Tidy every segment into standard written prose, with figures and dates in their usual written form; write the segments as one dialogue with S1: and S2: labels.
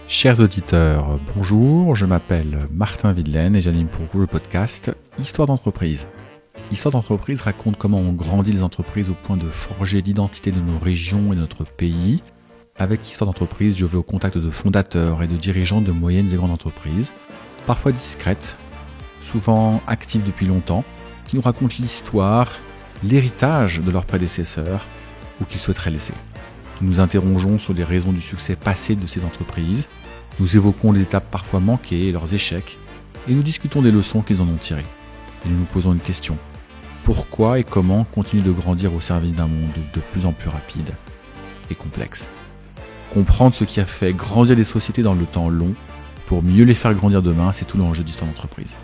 S1: Chers auditeurs, bonjour, je m'appelle Martin Videlaine et j'anime pour vous le podcast Histoire d'entreprise. Histoire d'entreprise raconte comment on grandit les entreprises au point de forger l'identité de nos régions et de notre pays. Avec Histoire d'entreprise, je vais au contact de fondateurs et de dirigeants de moyennes et grandes entreprises, parfois discrètes, souvent actives depuis longtemps, qui nous racontent l'histoire, l'héritage de leurs prédécesseurs ou qu'ils souhaiteraient laisser. Nous nous interrogeons sur les raisons du succès passé de ces entreprises, nous évoquons les étapes parfois manquées et leurs échecs, et nous discutons des leçons qu'ils en ont tirées. Et nous nous posons une question. Pourquoi et comment continuer de grandir au service d'un monde de plus en plus rapide et complexe ? Comprendre ce qui a fait grandir des sociétés dans le temps long, pour mieux les faire grandir demain, c'est tout l'enjeu d'Histoire d'entreprise.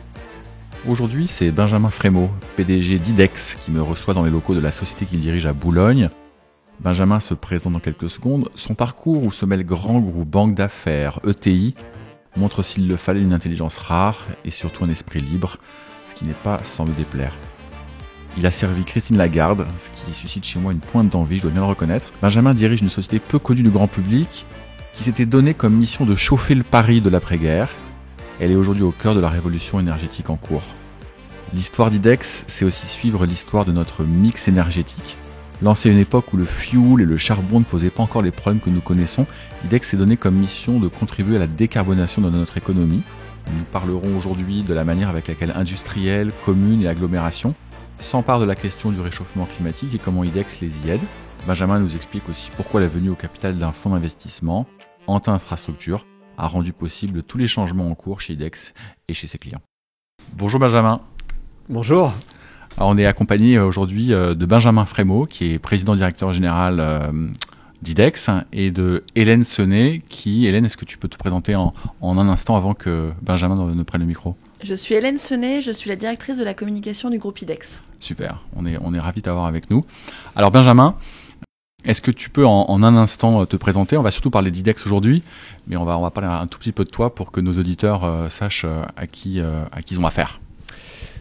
S1: Aujourd'hui, c'est Benjamin Frémaux, PDG d'IDEX, qui me reçoit dans les locaux de la société qu'il dirige à Boulogne. Benjamin se présente dans quelques secondes. Son parcours où se mêlent grands groupes, banques d'affaires, ETI, montre s'il le fallait une intelligence rare et surtout un esprit libre, ce qui n'est pas sans me déplaire. Il a servi Christine Lagarde, ce qui suscite chez moi une pointe d'envie, je dois bien le reconnaître. Benjamin dirige une société peu connue du grand public, qui s'était donnée comme mission de chauffer le Paris de l'après-guerre. Elle est aujourd'hui au cœur de la révolution énergétique en cours. L'histoire d'IDEX, c'est aussi suivre l'histoire de notre mix énergétique. Lancé à une époque où le fioul et le charbon ne posaient pas encore les problèmes que nous connaissons, IDEX s'est donné comme mission de contribuer à la décarbonation de notre économie. Nous parlerons aujourd'hui de la manière avec laquelle industriels, communes et agglomérations s'emparent de la question du réchauffement climatique et comment IDEX les y aide. Benjamin nous explique aussi pourquoi la venue au capital d'un fonds d'investissement, Antin Infrastructure, a rendu possible tous les changements en cours chez IDEX et chez ses clients. Bonjour Benjamin.
S2: Bonjour.
S1: Alors on est accompagné aujourd'hui de Benjamin Frémaux, qui est président-directeur général d'IDEX, et de Hélène Senet, Hélène, est-ce que tu peux te présenter en un instant avant que Benjamin ne prenne le micro ?
S3: Je suis Hélène Senet, je suis la directrice de la communication du groupe IDEX.
S1: Super, on est ravis de t'avoir avec nous. Alors Benjamin, est-ce que tu peux en un instant te présenter ? On va surtout parler d'IDEX aujourd'hui, mais on va parler un tout petit peu de toi pour que nos auditeurs sachent à qui ils ont affaire.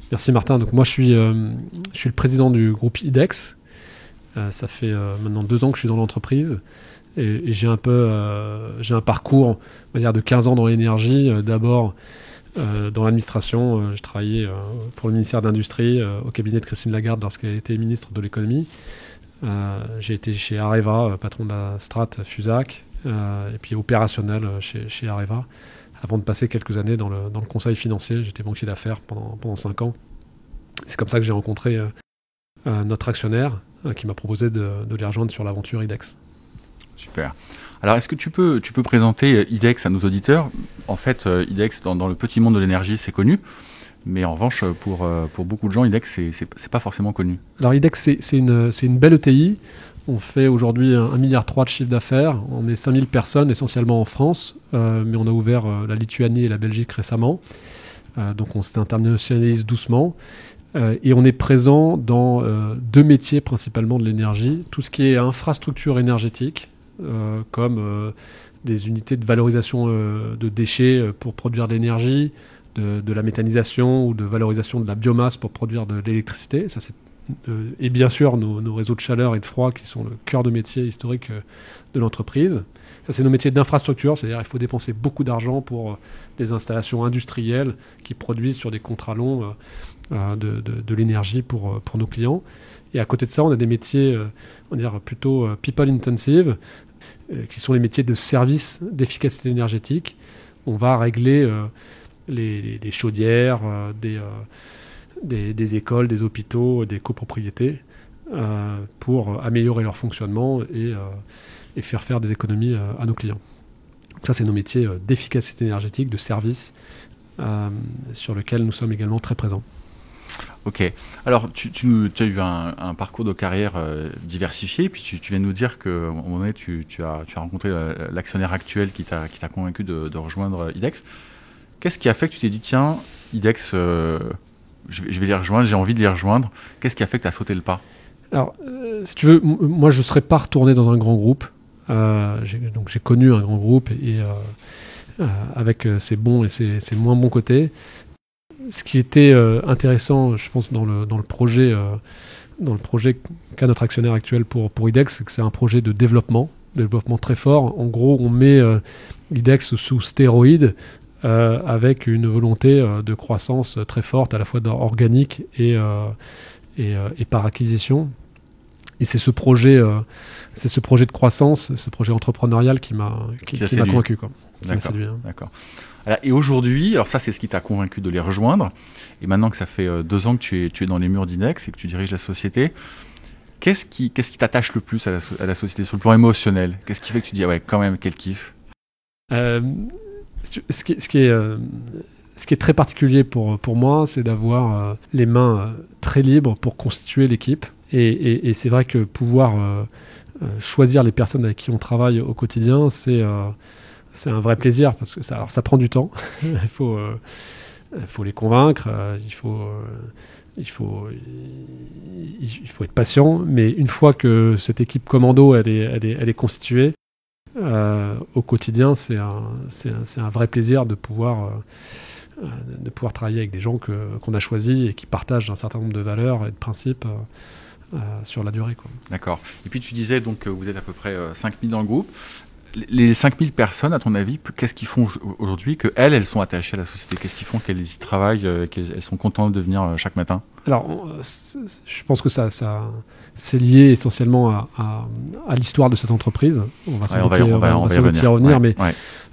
S2: Merci Martin. Donc moi je suis le président du groupe IDEX. Ça fait maintenant 2 ans que je suis dans l'entreprise et j'ai un parcours, on va dire, de 15 ans dans l'énergie. D'abord dans l'administration, je travaillais pour le ministère de l'Industrie au cabinet de Christine Lagarde lorsqu'elle était ministre de l'économie. J'ai été chez Areva, patron de la strate Fusac, et puis opérationnel chez Areva, avant de passer quelques années dans le conseil financier. J'étais banquier d'affaires pendant 5 ans. C'est comme ça que j'ai rencontré notre actionnaire qui m'a proposé de les rejoindre sur l'aventure IDEX.
S1: Super. Alors, est-ce que tu peux présenter IDEX à nos auditeurs ? En fait, IDEX, dans le petit monde de l'énergie, c'est connu. Mais en revanche, pour beaucoup de gens, IDEX, c'est pas forcément connu.
S2: Alors, IDEX, c'est une belle ETI. On fait aujourd'hui 1,3 milliard de chiffre d'affaires. On est 5000 personnes, essentiellement en France. Mais on a ouvert la Lituanie et la Belgique récemment. Donc, on s'internationalise doucement. Et on est présent dans 2 métiers principalement de l'énergie. Tout ce qui est infrastructure énergétique, comme des unités de valorisation de déchets pour produire de l'énergie, de la méthanisation ou de valorisation de la biomasse pour produire de l'électricité. Ça, et bien sûr nos réseaux de chaleur et de froid qui sont le cœur de métier historique de l'entreprise. Ça, c'est nos métiers d'infrastructure, c'est-à-dire qu'il faut dépenser beaucoup d'argent pour des installations industrielles qui produisent sur des contrats longs de l'énergie pour nos clients. Et à côté de ça, on a des métiers on va dire plutôt people intensive, qui sont les métiers de service d'efficacité énergétique. On va régler les chaudières, des écoles, des hôpitaux, des copropriétés pour améliorer leur fonctionnement et faire des économies à nos clients. Donc ça, c'est nos métiers d'efficacité énergétique, de service, sur lesquels nous sommes également très présents.
S1: Ok. Alors, tu as eu un parcours de carrière diversifié, puis tu viens de nous dire qu'à un moment donné, tu as rencontré l'actionnaire actuel qui t'a convaincu de rejoindre IDEX. Qu'est-ce qui a fait que tu t'es dit, tiens, IDEX, je vais les rejoindre, j'ai envie de les rejoindre. Qu'est-ce qui a fait que tu as sauté le pas ?
S2: Alors, si tu veux, moi, je ne serais pas retourné dans un grand groupe. J'ai connu un grand groupe et avec ses bons et ses moins bons côtés. Ce qui était intéressant, je pense, dans le projet qu'a notre actionnaire actuel pour IDEX, c'est que c'est un projet de développement. développement très fort. En gros, on met IDEX sous stéroïdes avec une volonté de croissance très forte, à la fois organique et par acquisition. Et c'est ce projet de croissance, ce projet entrepreneurial qui m'a convaincu, quoi.
S1: D'accord. Et aujourd'hui, alors ça c'est ce qui t'a convaincu de les rejoindre, et maintenant que ça fait 2 ans que tu es dans les murs d'IDEX et que tu diriges la société, qu'est-ce qui t'attache le plus à la société sur le plan émotionnel? Qu'est-ce qui fait que tu dis ah ouais, quand même, quel kiff?
S2: Ce qui est très particulier pour moi, c'est d'avoir les mains très libres pour constituer l'équipe. Et c'est vrai que pouvoir choisir les personnes avec qui on travaille au quotidien, c'est un vrai plaisir, parce que ça prend du temps. Il faut les convaincre, il faut être patient. Mais une fois que cette équipe commando elle est constituée, au quotidien, c'est un vrai plaisir de pouvoir travailler avec des gens qu'on a choisis et qui partagent un certain nombre de valeurs et de principes sur la durée, quoi.
S1: D'accord. Et puis tu disais donc que vous êtes à peu près 5000 dans le groupe. Les 5000 personnes, à ton avis, qu'est-ce qu'ils font aujourd'hui qu'elles sont attachées à la société? Qu'est-ce qu'ils font qu'elles y travaillent, qu'elles sont contentes de venir chaque matin?
S2: Alors, je pense que ça c'est lié essentiellement à l'histoire de cette entreprise. On va y revenir, mais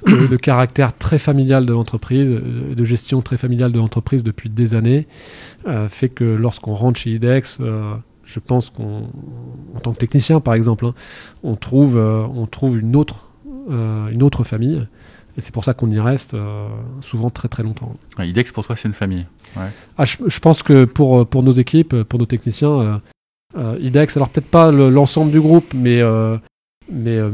S2: le caractère très familial de l'entreprise, de gestion très familiale de l'entreprise depuis des années, fait que lorsqu'on rentre chez IDEX, je pense qu'en tant que technicien, par exemple, on trouve une autre famille. Et c'est pour ça qu'on y reste souvent très très longtemps.
S1: IDEX, pour toi, c'est une famille. Ouais.
S2: Je pense que pour nos équipes, pour nos techniciens, IDEX, alors peut-être pas l'ensemble du groupe, mais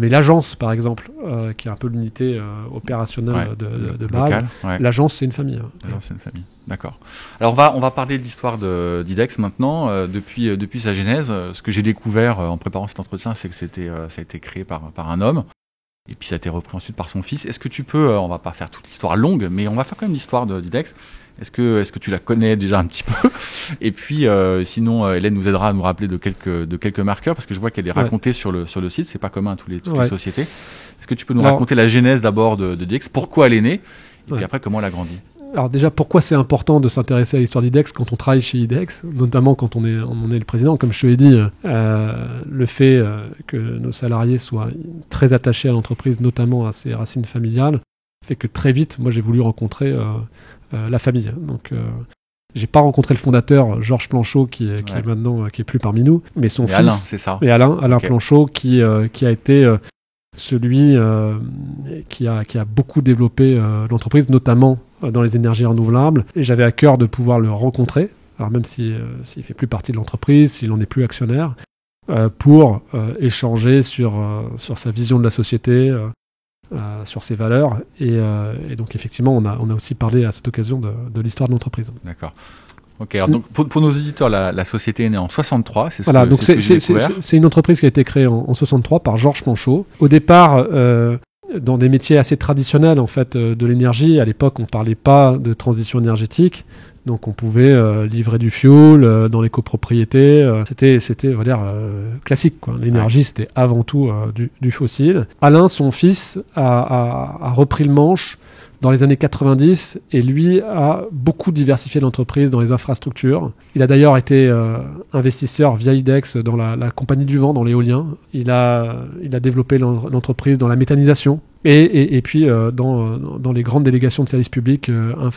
S2: l'agence, par exemple, qui est un peu l'unité opérationnelle de base.
S1: Local,
S2: l'agence, c'est une famille.
S1: L'agence, c'est une famille. D'accord. Alors on va parler de l'histoire d'IDEX maintenant. Depuis sa genèse, ce que j'ai découvert en préparant cet entretien, c'est que ça a été créé par un homme. Et puis ça a été repris ensuite par son fils. Est-ce que tu peux, on va pas faire toute l'histoire longue, mais on va faire quand même l'histoire d'IDEX. Est-ce que tu la connais déjà un petit peu? Et puis sinon, Hélène nous aidera à nous rappeler de quelques marqueurs, parce que je vois qu'elle est racontée sur le site. C'est pas commun à toutes les sociétés. Est-ce que tu peux nous raconter la genèse d'abord d'IDEX, pourquoi elle est née, et puis après comment elle a grandi?
S2: Alors déjà, pourquoi c'est important de s'intéresser à l'histoire d'IDEX quand on travaille chez IDEX, notamment quand on est le président? Comme je te l'ai dit, le fait que nos salariés soient très attachés à l'entreprise, notamment à ses racines familiales, fait que très vite, moi j'ai voulu rencontrer la famille. Donc j'ai pas rencontré le fondateur, Georges Planchot, qui est plus parmi nous, mais son fils.
S1: Alain, c'est ça.
S2: Et Alain okay. Planchot, qui a été celui qui a beaucoup développé l'entreprise, notamment dans les énergies renouvelables. Et j'avais à cœur de pouvoir le rencontrer, alors même s'il fait plus partie de l'entreprise, s'il n'en est plus actionnaire, pour échanger sur sa vision de la société, sur ses valeurs. Et donc effectivement, on a aussi parlé à cette occasion de l'histoire de l'entreprise.
S1: D'accord. Ok, alors donc pour nos auditeurs, la société est née en 63,
S2: c'est une entreprise qui a été créée en 63 par Georges Planchot. Au départ, dans des métiers assez traditionnels en fait de l'énergie. À l'époque, on ne parlait pas de transition énergétique, donc on pouvait livrer du fioul dans les copropriétés. C'était on va dire, classique, quoi. L'énergie, c'était avant tout du fossile. Alain, son fils, a repris le manche dans les années 90, et lui a beaucoup diversifié l'entreprise dans les infrastructures. Il a d'ailleurs été investisseur via IDEX dans la compagnie du vent, dans l'éolien. Il a développé l'entreprise dans la méthanisation, et puis dans les grandes délégations de services publics,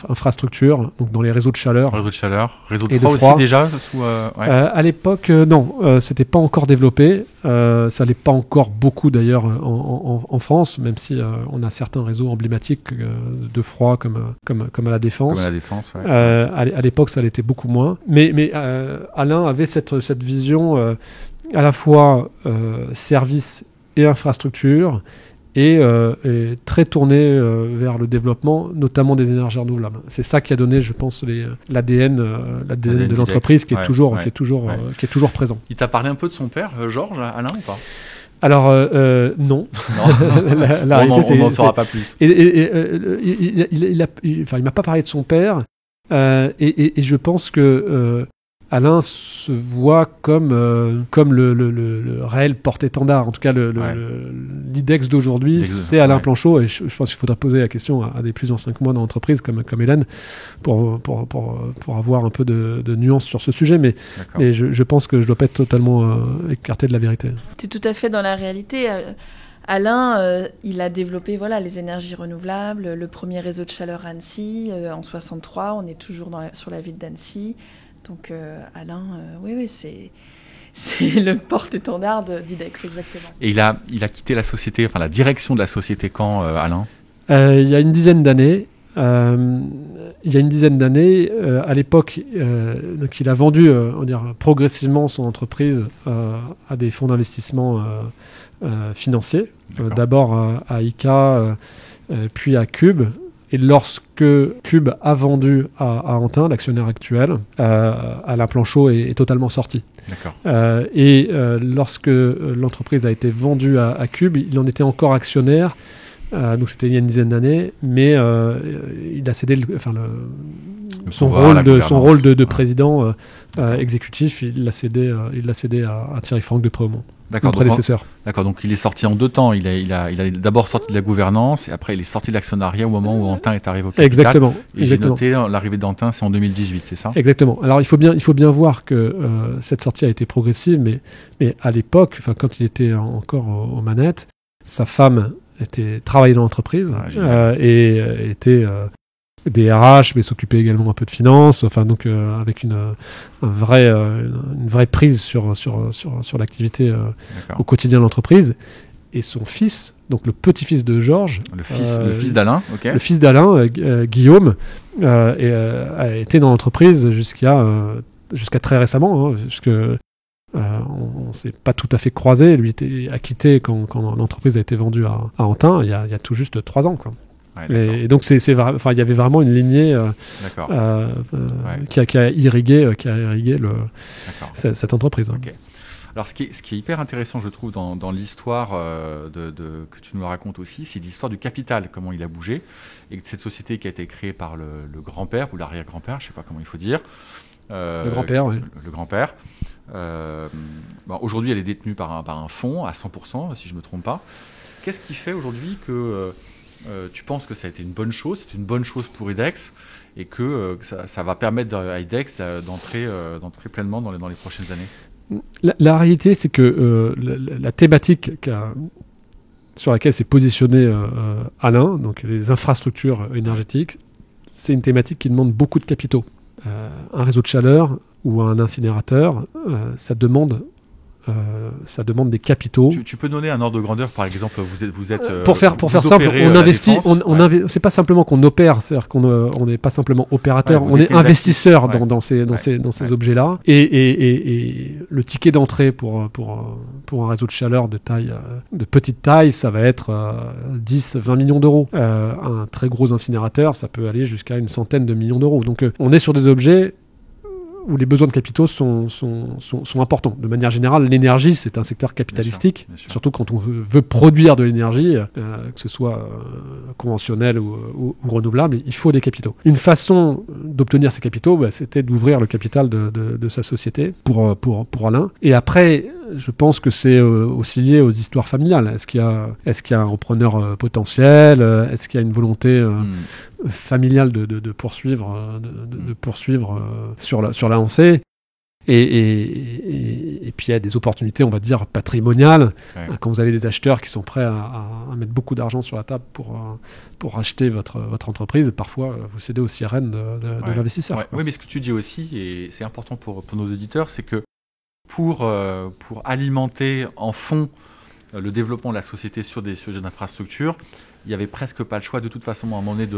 S2: infrastructures, donc dans les réseaux de chaleur.
S1: Réseau de froid aussi déjà
S2: à l'époque, non, c'était pas encore développé. Ça l'est pas encore beaucoup d'ailleurs en France, même si on a certains réseaux emblématiques de froid comme à la Défense.
S1: Comme à la Défense, ouais.
S2: À l'époque, ça l'était beaucoup moins. Mais Alain avait cette vision à la fois service et infrastructure, et très tourné vers le développement, notamment des énergies renouvelables. C'est ça qui a donné, je pense, l'ADN de l'entreprise, qui est toujours présent.
S1: Il t'a parlé un peu de son père, Georges, Alain, ou pas?
S2: Alors, non.
S1: On n'en saura pas plus.
S2: Il m'a pas parlé de son père, et je pense que Alain se voit comme le réel porte-étendard, en tout cas l'IDEX d'aujourd'hui, c'est Alain Planchot, et je pense qu'il faudra poser la question à des plus anciens que moi dans l'entreprise, comme Hélène, pour avoir un peu de nuances sur ce sujet, mais je pense que je ne dois pas être totalement écarté de la vérité.
S3: Tu es tout à fait dans la réalité. Alain, il a développé les énergies renouvelables, le premier réseau de chaleur à Annecy, en 63, on est toujours sur la ville d'Annecy. Donc Alain, oui, c'est le porte-étendard d'IDEX, exactement.
S1: Et il a quitté la société, la direction de la société quand, Alain ?
S2: Il y a une dizaine d'années. À l'époque, donc il a vendu progressivement son entreprise à des fonds d'investissement financiers. D'abord à ICA, puis à Cube. Et lorsque Cube a vendu à Antin, l'actionnaire actuel, Alain Planchot est totalement sorti.
S1: D'accord.
S2: Lorsque l'entreprise a été vendue à Cube, il en était encore actionnaire. Donc c'était il y a une dizaine d'années, mais il a cédé son rôle de président exécutif. Il l'a cédé à Thierry Franck de Préaumont, mon prédécesseur.
S1: D'accord, donc il est sorti en deux temps. Il a d'abord sorti de la gouvernance et après il est sorti de l'actionnariat au moment où Antin est arrivé au capital.
S2: Exactement.
S1: Et j'ai noté l'arrivée d'Antin, c'est en 2018, c'est ça ?
S2: Exactement. Alors il faut bien voir que cette sortie a été progressive, mais à l'époque, quand il était encore aux manettes, sa femme travaillait dans l'entreprise et était DRH, mais s'occupait également un peu de finance, avec une vraie prise sur l'activité au quotidien de l'entreprise. Et son fils, donc le petit-fils de Georges,
S1: le fils d'Alain,
S2: le fils d'Alain, Guillaume, a été dans l'entreprise jusqu'à très récemment, on ne s'est pas tout à fait croisé. Lui était acquitté quand l'entreprise a été vendue à Antin, il y a tout juste 3 ans. Ouais, et donc il y avait vraiment une lignée qui a irrigué cette entreprise.
S1: Okay. Alors ce qui est hyper intéressant, je trouve, dans l'histoire que tu nous racontes aussi, c'est l'histoire du capital, comment il a bougé, et cette société qui a été créée par le grand-père ou l'arrière-grand-père, je ne sais pas comment il faut dire.
S2: Le grand-père, oui.
S1: Le grand-père. Aujourd'hui, elle est détenue par un fonds à 100%, si je ne me trompe pas. Qu'est-ce qui fait aujourd'hui que tu penses que ça a été une bonne chose, c'est une bonne chose pour IDEX, et que ça va permettre à IDEX d'entrer pleinement dans les prochaines années ?
S2: La réalité, c'est que la thématique sur laquelle s'est positionné Alain, donc les infrastructures énergétiques, c'est une thématique qui demande beaucoup de capitaux. Un réseau de chaleur ou un incinérateur, ça demande des capitaux.
S1: Tu peux donner un ordre de grandeur, par exemple, vous êtes
S2: pour faire simple, on investit. C'est pas simplement qu'on opère, c'est-à-dire qu'on n'est pas simplement opérateur, on est investisseur dans ces objets-là. Et le ticket d'entrée pour un réseau de chaleur de petite taille, ça va être 10-20 millions d'euros. Un très gros incinérateur, ça peut aller jusqu'à une centaine de millions d'euros. Donc on est sur des objets où les besoins de capitaux sont importants. De manière générale, l'énergie, c'est un secteur capitalistique, bien sûr. Surtout quand on veut produire de l'énergie, que ce soit conventionnelle ou renouvelable, il faut des capitaux. Une façon d'obtenir ces capitaux, c'était d'ouvrir le capital de sa société pour Alain. Et après, je pense que c'est aussi lié aux histoires familiales. Est-ce qu'il y a un repreneur potentiel ? Est-ce qu'il y a une volonté familiale de poursuivre sur la lancée, et puis il y a des opportunités, on va dire, patrimoniales. Quand vous avez des acheteurs qui sont prêts à mettre beaucoup d'argent sur la table pour acheter votre entreprise, parfois vous cédez aux sirènes de l'investisseur.
S1: Oui, mais ce que tu dis aussi, et c'est important pour nos auditeurs, c'est que pour alimenter en fond le développement de la société sur des sujets d'infrastructure, il n'y avait presque pas le choix de toute façon à un moment donné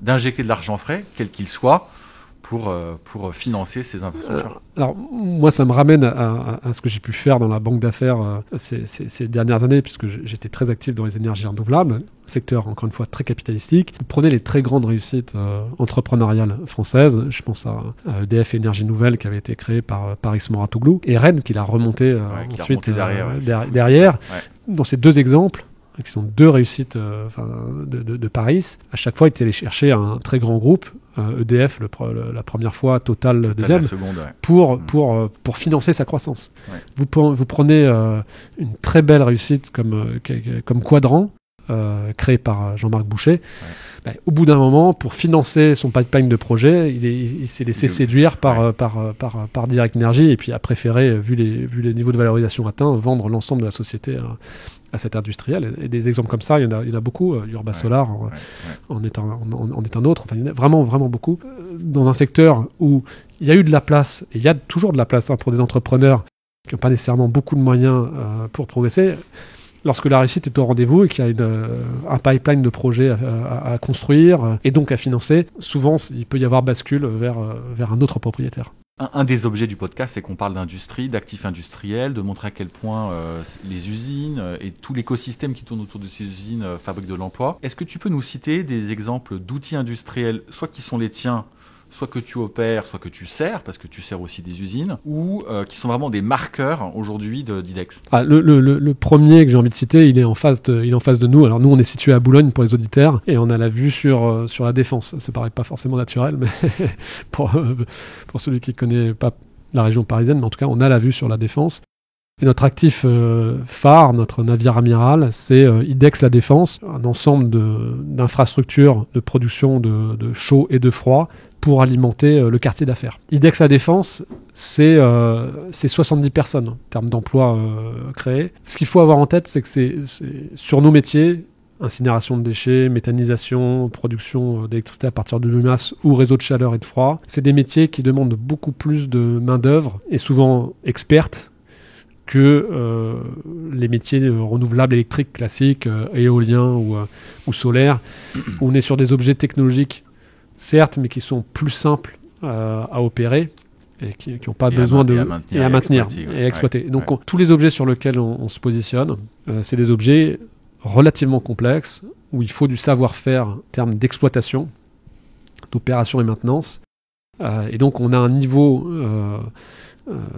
S1: d'injecter de l'argent frais, quel qu'il soit, pour financer ces infrastructures.
S2: Alors moi, ça me ramène à ce que j'ai pu faire dans la banque d'affaires ces dernières années, puisque j'étais très actif dans les énergies renouvelables, secteur encore une fois très capitalistique. Vous prenez les très grandes réussites entrepreneuriales françaises, je pense à EDF Énergie Nouvelle qui avait été créée par Paris Moratoglou, et Rennes qui l'a remonté ensuite derrière. Dans ces deux exemples, qui sont deux réussites de Paris, à chaque fois, il était allé chercher un très grand groupe EDF la première fois, Total deuxième,
S1: la seconde,
S2: pour financer sa croissance. Ouais. Vous prenez une très belle réussite comme Quadrant, créé par Jean-Marc Boucher. Ouais. Au bout d'un moment, pour financer son pipeline de projet, il s'est laissé séduire par Direct Energy et puis a préféré, vu les niveaux de valorisation atteints, vendre l'ensemble de la société à cet industriel. Et des exemples comme ça, il y en a beaucoup. Urba Solar en est un autre. Enfin, il y en a vraiment, vraiment beaucoup. Dans un secteur où il y a eu de la place, et il y a toujours de la place pour des entrepreneurs qui n'ont pas nécessairement beaucoup de moyens pour progresser. Lorsque la réussite est au rendez-vous et qu'il y a un pipeline de projets à construire et donc à financer, souvent il peut y avoir bascule vers un autre propriétaire.
S1: Un des objets du podcast, c'est qu'on parle d'industrie, d'actifs industriels, de montrer à quel point les usines et tout l'écosystème qui tourne autour de ces usines fabriquent de l'emploi. Est-ce que tu peux nous citer des exemples d'outils industriels, soit qui sont les tiens, soit que tu opères, soit que tu sers, parce que tu sers aussi des usines, ou qui sont vraiment des marqueurs aujourd'hui d'IDEX?
S2: Le premier que j'ai envie de citer, il est en face de nous. Alors nous, on est situé à Boulogne pour les auditeurs, et on a la vue sur la Défense. Ça paraît pas forcément naturel, mais pour celui qui connaît pas la région parisienne, mais en tout cas, on a la vue sur la Défense. Et notre actif phare, notre navire amiral, c'est IDEX La Défense, un ensemble d'infrastructures de production de chaud et de froid pour alimenter le quartier d'affaires. IDEX La Défense, c'est 70 personnes en termes d'emplois créés. Ce qu'il faut avoir en tête, c'est que c'est sur nos métiers, incinération de déchets, méthanisation, production d'électricité à partir de biomasse ou réseau de chaleur et de froid, c'est des métiers qui demandent beaucoup plus de main-d'œuvre et souvent expertes que les métiers renouvelables électriques classiques, éoliens ou solaires. On est sur des objets technologiques, certes, mais qui sont plus simples à opérer et qui n'ont pas besoin à maintenir et à exploiter. Donc tous les objets sur lesquels on se positionne, c'est des objets relativement complexes où il faut du savoir-faire en termes d'exploitation, d'opération et maintenance. Et donc on a un niveau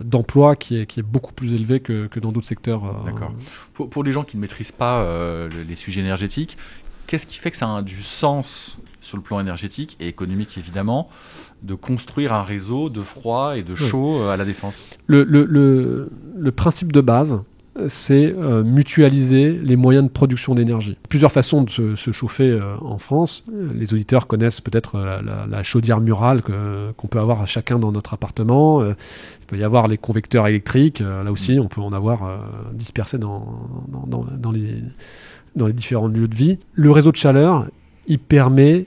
S2: d'emploi qui est beaucoup plus élevé que dans d'autres secteurs.
S1: D'accord. Pour les gens qui ne maîtrisent pas les sujets énergétiques, qu'est-ce qui fait que ça a du sens sur le plan énergétique et économique évidemment, de construire un réseau de froid et de chaud à la Défense? Le
S2: principe de base, c'est mutualiser les moyens de production d'énergie. Plusieurs façons de se chauffer en France. Les auditeurs connaissent peut-être la chaudière murale qu'on peut avoir à chacun dans notre appartement. Il peut y avoir les convecteurs électriques. Là aussi, on peut en avoir dispersés dans les différents lieux de vie. Le réseau de chaleur, il permet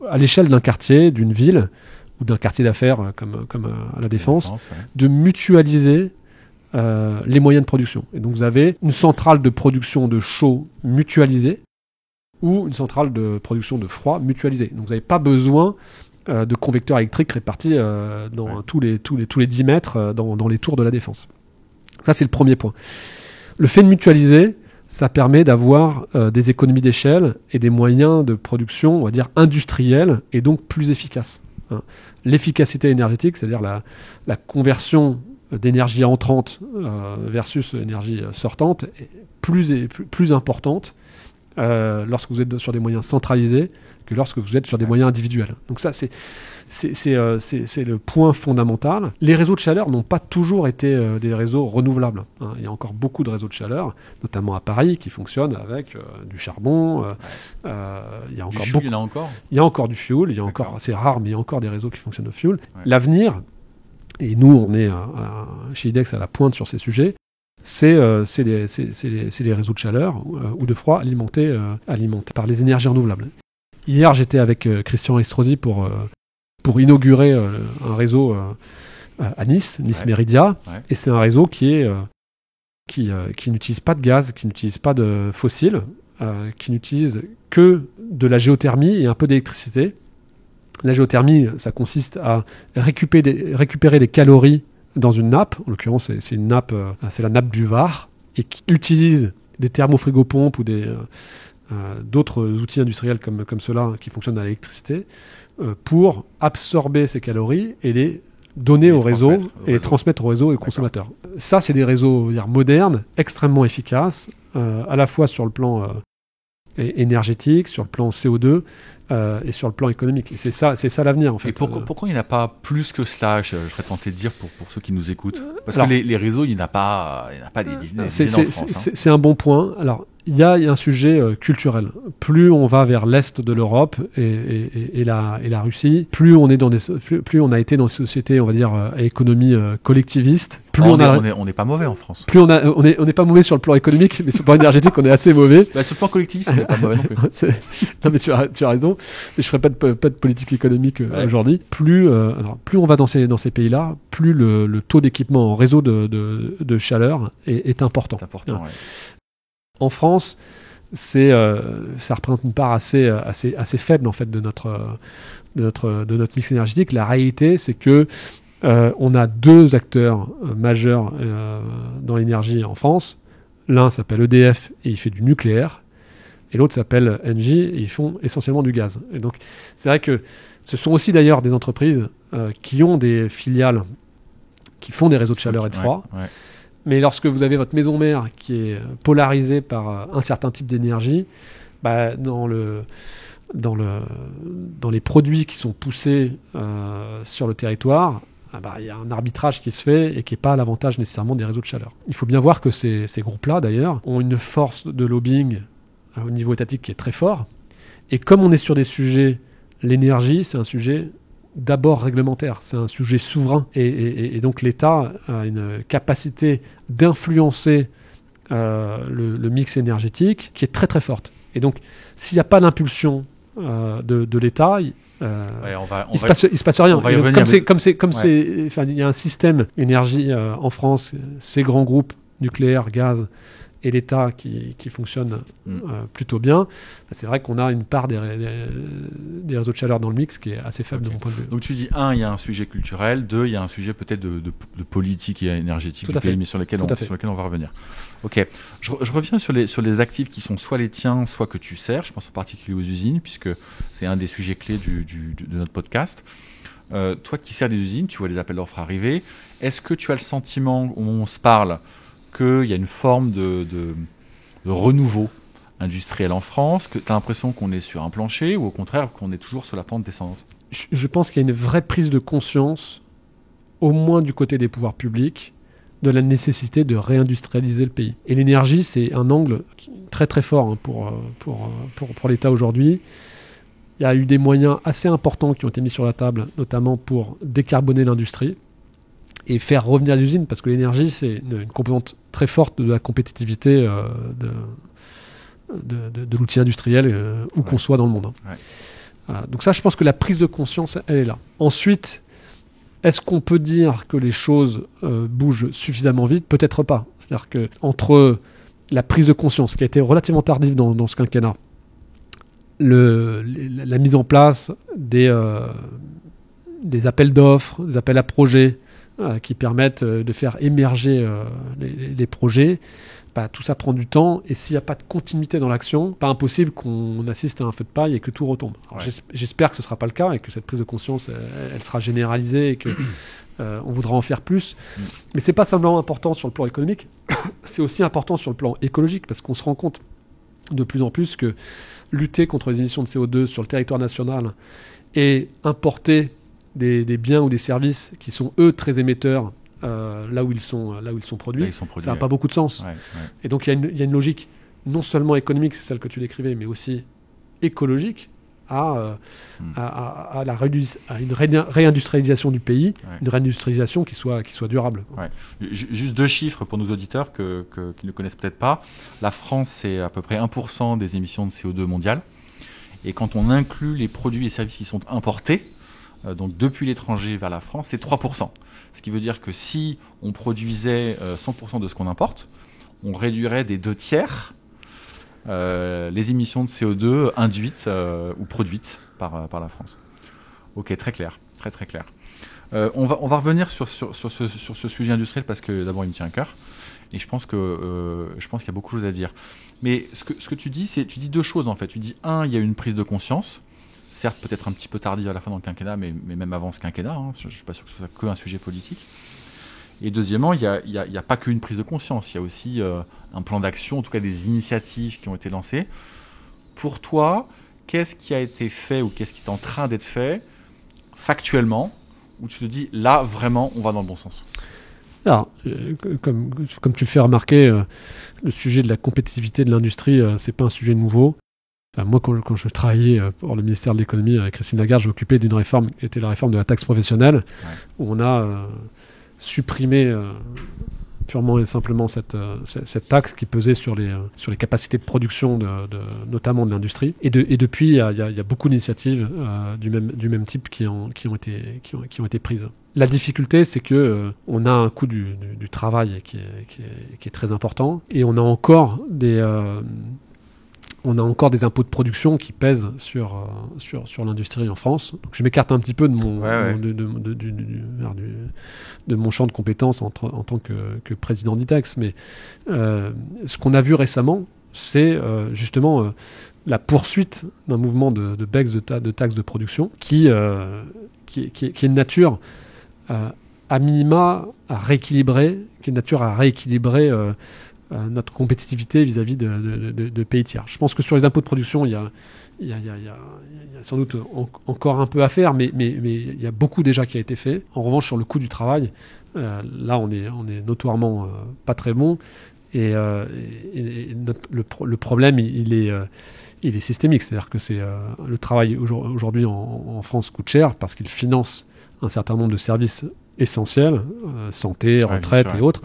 S2: à l'échelle d'un quartier, d'une ville ou d'un quartier d'affaires comme à la Défense, de mutualiser les moyens de production. Et donc vous avez une centrale de production de chaud mutualisée ou une centrale de production de froid mutualisée. Donc vous n'avez pas besoin de convecteurs électriques répartis dans tous les 10 mètres dans les tours de la Défense. Ça, c'est le premier point. Le fait de mutualiser, ça permet d'avoir des économies d'échelle et des moyens de production, on va dire, industriels et donc plus efficaces. L'efficacité énergétique, c'est-à-dire la conversion d'énergie entrante versus énergie sortante, est plus importante lorsque vous êtes sur des moyens centralisés que lorsque vous êtes sur des moyens individuels. Donc ça, c'est le point fondamental. Les réseaux de chaleur n'ont pas toujours été des réseaux renouvelables. Il y a encore beaucoup de réseaux de chaleur, notamment à Paris, qui fonctionnent avec du charbon. Il y a encore
S1: il y en a encore.
S2: Il y a encore du fioul. Il y a encore, c'est rare, mais il y a encore des réseaux qui fonctionnent au fioul. Ouais. L'avenir, et nous, on est chez IDEX à la pointe sur ces sujets, c'est les réseaux de chaleur ou de froid alimentés par les énergies renouvelables. Hier, j'étais avec Christian Estrosi pour inaugurer un réseau à Nice Méridia, et c'est un réseau qui n'utilise pas de gaz, qui n'utilise pas de fossiles, qui n'utilise que de la géothermie et un peu d'électricité. La géothermie, ça consiste à récupérer des calories dans une nappe, en l'occurrence c'est une nappe, c'est la nappe du Var, et qui utilise des thermofrigopompes ou d'autres outils industriels comme ceux-là qui fonctionnent à l'électricité pour absorber ces calories et les donner au réseau et les transmettre au réseau et aux consommateurs. Ça, c'est des réseaux modernes, extrêmement efficaces, à la fois sur le plan énergétique, sur le plan CO2 et sur le plan économique. Et c'est ça l'avenir en fait.
S1: Et pourquoi il n'y en a pas plus que cela, je serais tenté de dire pour ceux qui nous écoutent? Parce
S2: alors,
S1: que les réseaux, il n'y en a pas des dizaines en France.
S2: C'est un bon point. Alors, il y a un sujet culturel. Plus on va vers l'est de l'Europe et la Russie, plus on a été dans des sociétés, on va dire, à économie collectiviste.
S1: On n'est pas mauvais en France.
S2: Plus on n'est pas mauvais sur le plan économique, mais sur le plan énergétique, on est assez mauvais.
S1: Sur le plan collectiviste, on n'est pas mauvais non plus.
S2: Non, mais tu as raison. Et je ferai pas de politique économique aujourd'hui. Plus on va dans ces pays-là, plus le taux d'équipement en réseau de chaleur est important.
S1: C'est important, ouais.
S2: En France, ça représente une part assez faible en fait de notre mix énergétique. La réalité, c'est que on a deux acteurs majeurs dans l'énergie en France. L'un s'appelle EDF et il fait du nucléaire, et l'autre s'appelle Engie et ils font essentiellement du gaz. Et donc, c'est vrai que ce sont aussi d'ailleurs des entreprises qui ont des filiales qui font des réseaux de chaleur et de froid.
S1: Ouais.
S2: Mais lorsque vous avez votre maison mère qui est polarisée par un certain type d'énergie, dans les produits qui sont poussés sur le territoire, il y a un arbitrage qui se fait et qui n'est pas à l'avantage nécessairement des réseaux de chaleur. Il faut bien voir que ces groupes-là, d'ailleurs, ont une force de lobbying au niveau étatique qui est très fort. Et comme on est sur des sujets, l'énergie, c'est un sujet d'abord réglementaire, c'est un sujet souverain. Et donc l'État a une capacité d'influencer le mix énergétique qui est très très forte. Et donc s'il n'y a pas d'impulsion de l'État, il se passe rien. Il y a un système énergie en France, ces grands groupes nucléaires, gaz et l'État qui fonctionne plutôt bien. C'est vrai qu'on a une part des réseaux de chaleur dans le mix qui est assez faible de mon point de vue.
S1: Donc tu dis, il y a un sujet culturel, 2, il y a un sujet peut-être de politique et énergétique du pays, mais sur lequel on va revenir. Ok, je reviens sur les actifs qui sont soit les tiens, soit que tu sers. Je pense en particulier aux usines, puisque c'est un des sujets clés de notre podcast. Toi qui sers des usines, tu vois les appels d'offres arriver. Est-ce que tu as le sentiment, au moment où on se parle, qu'il y a une forme de renouveau industriel en France, que tu as l'impression qu'on est sur un plancher, ou au contraire qu'on est toujours sur la pente descendante?
S2: Je pense qu'il y a une vraie prise de conscience, au moins du côté des pouvoirs publics, de la nécessité de réindustrialiser le pays. Et l'énergie, c'est un angle très très fort pour l'État aujourd'hui. Il y a eu des moyens assez importants qui ont été mis sur la table, notamment pour décarboner l'industrie et faire revenir les usines, parce que l'énergie, c'est une composante très forte de la compétitivité de l'outil industriel où qu'on soit dans le monde. Donc ça, je pense que la prise de conscience, elle est là. Ensuite, est-ce qu'on peut dire que les choses bougent suffisamment vite? Peut-être pas. C'est-à-dire qu'entre la prise de conscience, qui a été relativement tardive dans ce quinquennat, la mise en place des appels d'offres, des appels à projets, qui permettent de faire émerger les projets, tout ça prend du temps, et s'il n'y a pas de continuité dans l'action, pas impossible qu'on assiste à un feu de paille et que tout retombe. J'espère que ce ne sera pas le cas et que cette prise de conscience elle sera généralisée et que on voudra en faire plus. Mais ce n'est pas simplement important sur le plan économique, c'est aussi important sur le plan écologique, parce qu'on se rend compte de plus en plus que lutter contre les émissions de CO2 sur le territoire national et importer des biens ou des services qui sont eux très émetteurs là où ils sont produits, ça n'a pas beaucoup de sens. Et donc il y a une logique non seulement économique, c'est celle que tu décrivais, mais aussi écologique à une réindustrialisation du pays, une réindustrialisation qui soit durable.
S1: Juste 2 chiffres pour nos auditeurs qui ne connaissent peut-être pas. La France, c'est à peu près 1% des émissions de CO2 mondiales. Et quand on inclut les produits et services qui sont importés, donc depuis l'étranger vers la France, c'est 3%. Ce qui veut dire que si on produisait 100% de ce qu'on importe, on réduirait des 2/3 les émissions de CO2 induites ou produites par la France. Ok, très clair, très très clair. On va revenir sur ce sujet industriel parce que d'abord il me tient à cœur et je pense qu'il y a beaucoup de choses à dire. Mais ce que tu dis, tu dis 2 choses en fait. Tu dis, il y a une prise de conscience, certes peut-être un petit peu tardive à la fin dans le quinquennat, mais même avant ce quinquennat, je ne suis pas sûr que ce soit qu'un sujet politique. Et deuxièmement, il n'y a pas qu'une prise de conscience, il y a aussi un plan d'action, en tout cas des initiatives qui ont été lancées Pour toi, qu'est-ce qui a été fait ou qu'est-ce qui est en train d'être fait factuellement, où tu te dis, là, vraiment, on va dans le bon sens?
S2: Alors, comme tu le fais remarquer, le sujet de la compétitivité de l'industrie, c'est pas un sujet nouveau. Enfin, moi, quand je travaillais pour le ministère de l'économie avec Christine Lagarde, je m'occupais d'une réforme qui était la réforme de la taxe professionnelle, où on a supprimé purement et simplement cette taxe qui pesait sur les capacités de production, notamment de l'industrie. Et depuis, il y a beaucoup d'initiatives du même type qui ont été prises. La difficulté, c'est que on a un coût du travail qui est très important, et on a encore des impôts de production qui pèsent sur l'industrie en France. Donc je m'écarte un petit peu de mon champ de compétences en tant que président d'IDEX, mais ce qu'on a vu récemment, c'est justement la poursuite d'un mouvement de baisse de taxes de production qui est de nature à minima à rééquilibrer, notre compétitivité vis-à-vis de pays tiers. Je pense que sur les impôts de production, il y a sans doute encore un peu à faire, mais il y a beaucoup déjà qui a été fait. En revanche, sur le coût du travail, là, on est notoirement pas très bon. Et le problème, il est systémique. C'est-à-dire que le travail aujourd'hui en France coûte cher parce qu'il finance un certain nombre de services essentiels, santé, retraite et autres,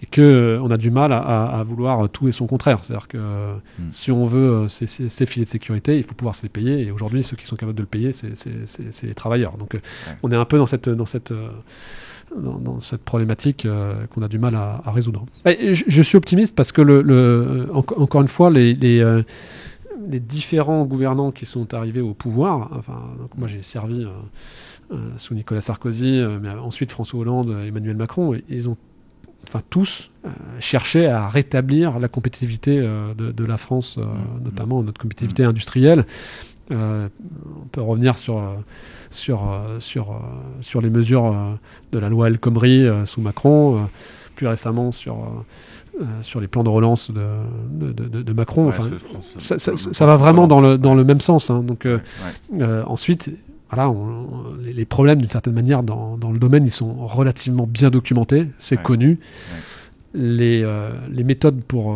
S2: et qu'on a du mal à vouloir tout et son contraire. C'est-à-dire que si on veut ces filets de sécurité, il faut pouvoir se les payer, et aujourd'hui, ceux qui sont capables de le payer, c'est les travailleurs. Donc on est un peu dans cette problématique qu'on a du mal à résoudre. Et je suis optimiste parce que, encore une fois, les différents gouvernants qui sont arrivés au pouvoir, donc moi j'ai servi sous Nicolas Sarkozy, mais ensuite François Hollande, Emmanuel Macron, ils ont tous cherché à rétablir la compétitivité de la France, notamment notre compétitivité industrielle. On peut revenir sur les mesures de la loi El Khomri sous Macron, plus récemment sur les plans de relance de Macron. Ça va vraiment dans le même sens. Donc, ensuite, voilà, les problèmes, d'une certaine manière, dans le domaine, ils sont relativement bien documentés, c'est connu. Les méthodes pour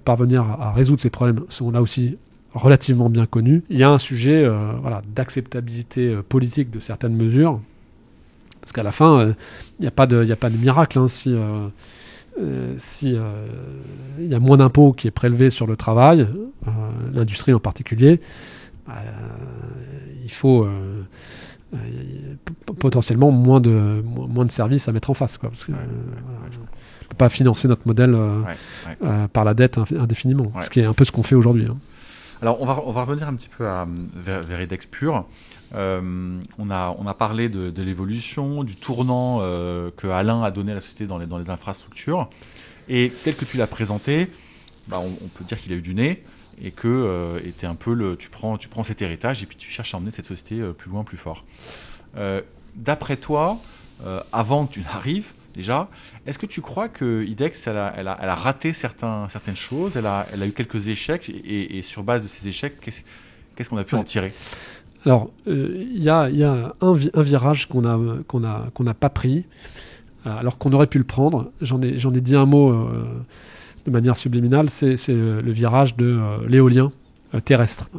S2: parvenir à résoudre ces problèmes sont là aussi relativement bien connues. Il y a un sujet d'acceptabilité politique de certaines mesures, parce qu'à la fin, il n'y a pas de miracle. Si il y a moins d'impôts qui est prélevé sur le travail, l'industrie en particulier, il faut potentiellement moins de services à mettre en face, parce que on ne peut pas financer notre modèle par la dette indéfiniment, ce qui est un peu ce qu'on fait aujourd'hui.
S1: Alors on va revenir un petit peu vers IDEX Pure. On a parlé de l'évolution, du tournant que Alain a donné à la société dans les infrastructures, et tel que tu l'as présenté, on peut dire qu'il a eu du nez, et que était un peu tu prends cet héritage et puis tu cherches à emmener cette société plus loin, plus fort. D'après toi, avant que tu n'arrives déjà, est-ce que tu crois que IDEX elle a raté certaines choses, elle a eu quelques échecs, et sur base de ces échecs, qu'est-ce qu'on a pu en tirer?
S2: Alors, il y a un virage qu'on n'a pas pris, alors qu'on aurait pu le prendre. J'en ai dit un mot de manière subliminale, c'est le virage de l'éolien terrestre.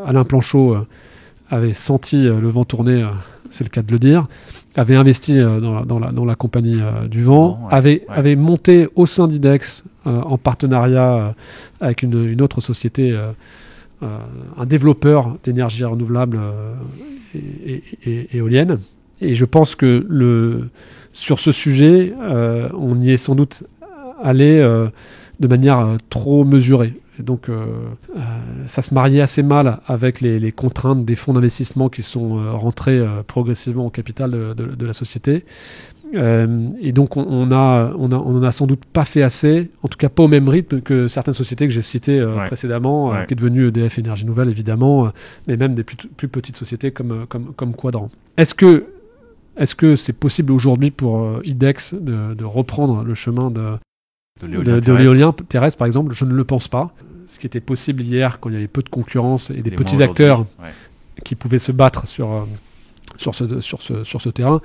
S2: Alain Planchot avait senti le vent tourner, c'est le cas de le dire, avait investi dans la compagnie du vent, avait monté au sein d'IDEX, en partenariat avec une autre société, un développeur d'énergie renouvelable et éolienne. Et je pense que sur ce sujet, on y est sans doute allé de manière trop mesurée. Et donc, ça se mariait assez mal avec les contraintes des fonds d'investissement qui sont rentrés progressivement au capital de la société. Et donc, on n'en a sans doute pas fait assez, en tout cas pas au même rythme que certaines sociétés que j'ai citées précédemment, qui est devenue EDF Énergie Nouvelle, évidemment, mais même des plus petites sociétés comme Quadrant. Est-ce que c'est possible aujourd'hui pour IDEX de reprendre le chemin de l'éolien terrestre, par exemple? Je ne le pense pas. ce qui était possible hier quand il y avait peu de concurrence et des petits acteurs qui pouvaient se battre sur ce terrain.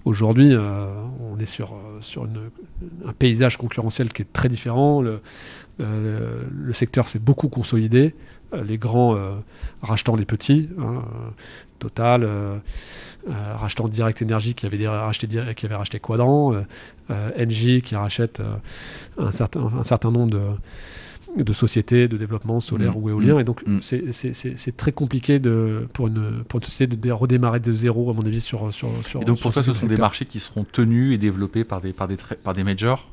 S2: Aujourd'hui, on est sur un paysage concurrentiel qui est très différent. Le secteur s'est beaucoup consolidé, les grands rachetant les petits, Total, rachetant Direct Energy qui avait racheté Quadrant, Engie qui rachète un certain nombre de sociétés de développement solaire ou éolien. Et donc, c'est très compliqué pour une société de redémarrer de zéro, à mon avis, sur
S1: Et donc, pour toi, ce sont des marchés qui seront tenus et développés par des majors?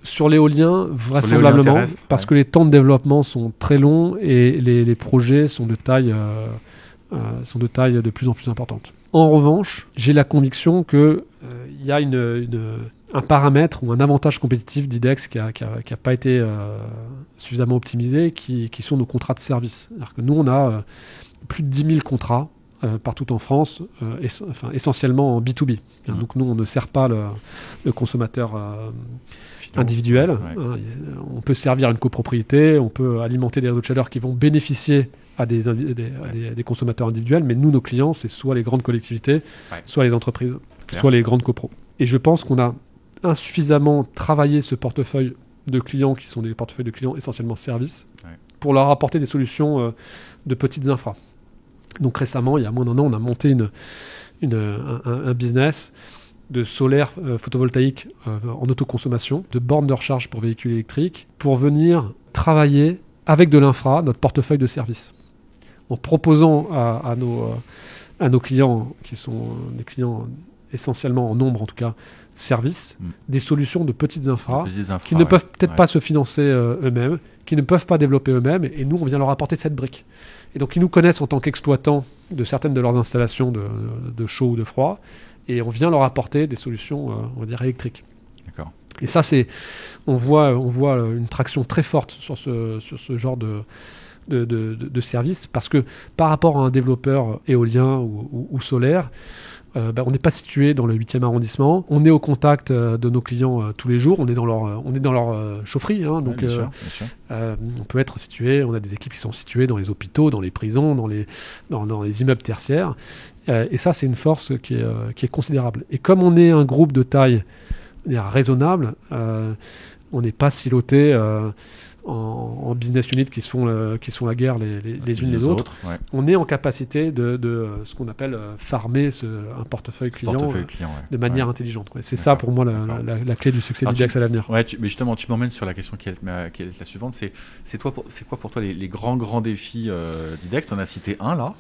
S2: Sur l'éolien, vraisemblablement, parce que les temps de développement sont très longs et les projets sont de taille de plus en plus importante. En revanche, j'ai la conviction qu'il y a un paramètre ou un avantage compétitif d'IDEX qui a pas été suffisamment optimisé, qui sont nos contrats de service. C'est-à-dire que nous, on a plus de 10 000 contrats partout en France, essentiellement en B2B. Donc nous, on ne sert pas le consommateur individuel. On peut servir une copropriété, on peut alimenter des réseaux de chaleur qui vont bénéficier à des consommateurs individuels, mais nous, nos clients, c'est soit les grandes collectivités, soit les entreprises, soit les grandes copros. Et je pense qu'on a insuffisamment travaillé ce portefeuille de clients qui sont des portefeuilles de clients essentiellement services pour leur apporter des solutions de petites infras. Donc récemment, il y a moins d'un an, on a monté un business de solaire photovoltaïque en autoconsommation, de bornes de recharge pour véhicules électriques, pour venir travailler avec de l'infra, notre portefeuille de services, en proposant à nos clients, qui sont des clients essentiellement en nombre en tout cas, services, des solutions de petites infras qui ne peuvent peut-être pas se financer eux-mêmes, qui ne peuvent pas développer eux-mêmes, et nous, on vient leur apporter cette brique. Et donc, ils nous connaissent en tant qu'exploitants de certaines de leurs installations de chaud ou de froid, et on vient leur apporter des solutions, on va dire, électriques.
S1: D'accord.
S2: Et ça, on voit une traction très forte sur ce genre de service, parce que par rapport à un développeur éolien ou solaire, on n'est pas situé dans le 8e arrondissement, on est au contact de nos clients tous les jours, on est dans leur chaufferie, donc
S1: bien sûr.
S2: on peut être situé, on a des équipes qui sont situées dans les hôpitaux, dans les prisons, dans les immeubles tertiaires, et ça, c'est une force qui est considérable. Et comme on est un groupe de taille raisonnable, on n'est pas siloté en business units qui se font la guerre les unes les autres. On est en capacité de ce qu'on appelle farmer un portefeuille client de manière intelligente. C'est ça pour moi la clé du succès d'IDEX à l'avenir.
S1: Mais justement, tu m'emmènes sur la question qui est la suivante. C'est quoi pour toi les grands défis d'IDEX? Tu en as cité un là.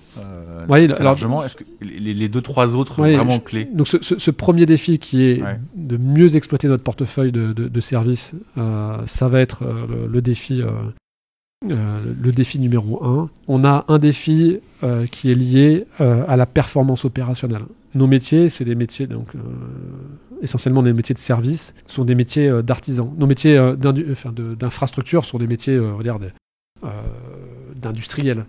S1: Largement. Est-ce que les 2-3 autres vraiment clés?
S2: Donc ce premier défi qui est de mieux exploiter notre portefeuille de services, ça va être le défi numéro 1. On a un défi qui est lié à la performance opérationnelle. Nos métiers, c'est des métiers, donc essentiellement des métiers de service, sont des métiers d'artisans. Nos métiers d'infrastructure sont des métiers, on va dire, d'industriels.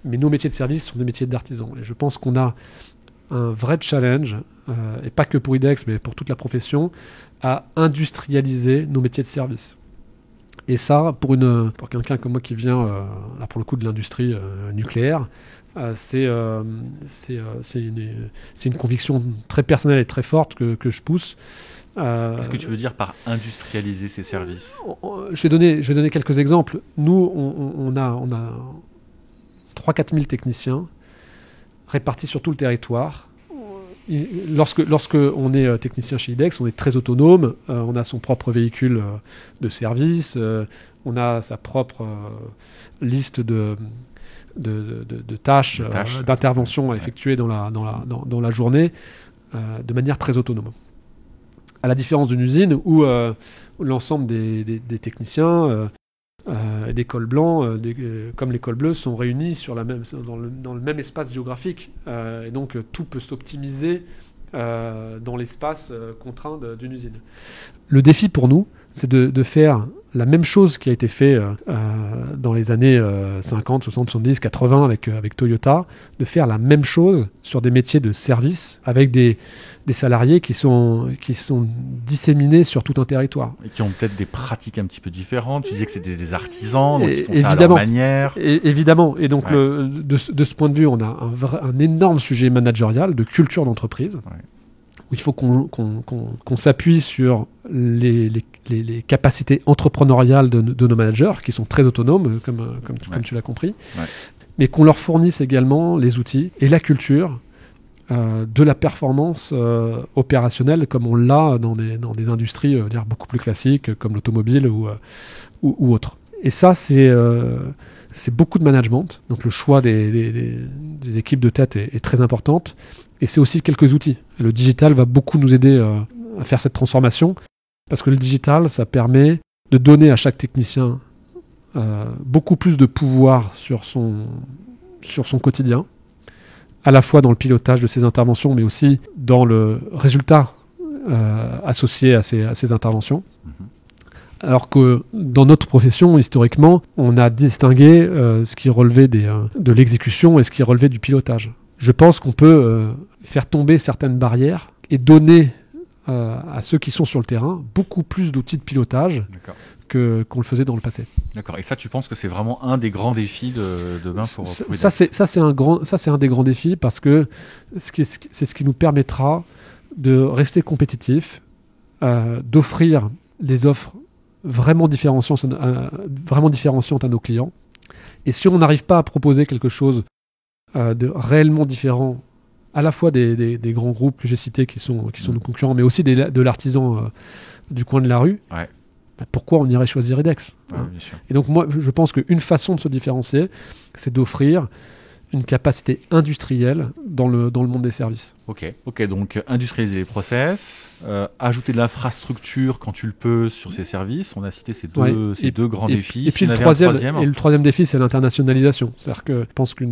S2: Mais nos métiers de service sont des métiers d'artisans. Et je pense qu'on a un vrai challenge, et pas que pour IDEX, mais pour toute la profession, à industrialiser nos métiers de service. Et ça, pour quelqu'un comme moi qui vient, là pour le coup, de l'industrie nucléaire, c'est une conviction très personnelle et très forte que je pousse.
S1: Qu'est-ce que tu veux dire par industrialiser ces services?
S2: Je vais donner quelques exemples. Nous, on a 3-4 000 techniciens répartis sur tout le territoire. Lorsque on est technicien chez IDEX, on est très autonome, on a son propre véhicule de service, on a sa propre liste de tâches, d'interventions à effectuer dans la journée, de manière très autonome. À la différence d'une usine où l'ensemble des techniciens des cols blancs, comme les cols bleus, sont réunis dans le même espace géographique. Et donc, tout peut s'optimiser dans l'espace contraint d'une usine. Le défi pour nous, c'est de faire la même chose qui a été fait dans les années 50, 60, 70, 80 avec Toyota, de faire la même chose sur des métiers de service avec des salariés qui sont disséminés sur tout un territoire.
S1: Et qui ont peut-être des pratiques un petit peu différentes. Tu disais que c'était des artisans, donc ils font
S2: évidemment,
S1: ça à leur manière.
S2: Évidemment. Et donc, de ce point de vue, on a un énorme sujet managérial de culture d'entreprise. Ouais. Où il faut qu'on s'appuie sur les capacités entrepreneuriales de nos managers, qui sont très autonomes, comme tu l'as compris, mais qu'on leur fournisse également les outils et la culture de la performance opérationnelle, comme on l'a dans des industries beaucoup plus classiques, comme l'automobile ou autres. Et ça, c'est beaucoup de management. Donc le choix des équipes de tête est très importante. Et c'est aussi quelques outils. Le digital va beaucoup nous aider à faire cette transformation, parce que le digital, ça permet de donner à chaque technicien beaucoup plus de pouvoir sur son quotidien, à la fois dans le pilotage de ses interventions, mais aussi dans le résultat associé à ces interventions. Alors que dans notre profession, historiquement, on a distingué ce qui relevait de l'exécution et ce qui relevait du pilotage. Je pense qu'on peut faire tomber certaines barrières et donner à ceux qui sont sur le terrain beaucoup plus d'outils de pilotage qu'on le faisait dans le passé.
S1: D'accord. Et ça, tu penses que c'est vraiment un des grands défis de demain pour
S2: ça, c'est un des grands défis, parce que c'est ce qui nous permettra de rester compétitifs, d'offrir des offres vraiment différenciantes à nos clients. Et si on n'arrive pas à proposer quelque chose de réellement différent, à la fois des grands groupes que j'ai cités qui sont nos concurrents, mais aussi de l'artisan du coin de la rue, pourquoi on irait choisir IDEX, hein. Et donc moi, je pense qu'une façon de se différencier, c'est d'offrir une capacité industrielle dans le monde des services.
S1: Ok, donc industrialiser les process, ajouter de l'infrastructure quand tu le peux sur ces services. On a cité ces deux grands défis.
S2: Et puis le troisième défi, c'est l'internationalisation. C'est-à-dire que je pense que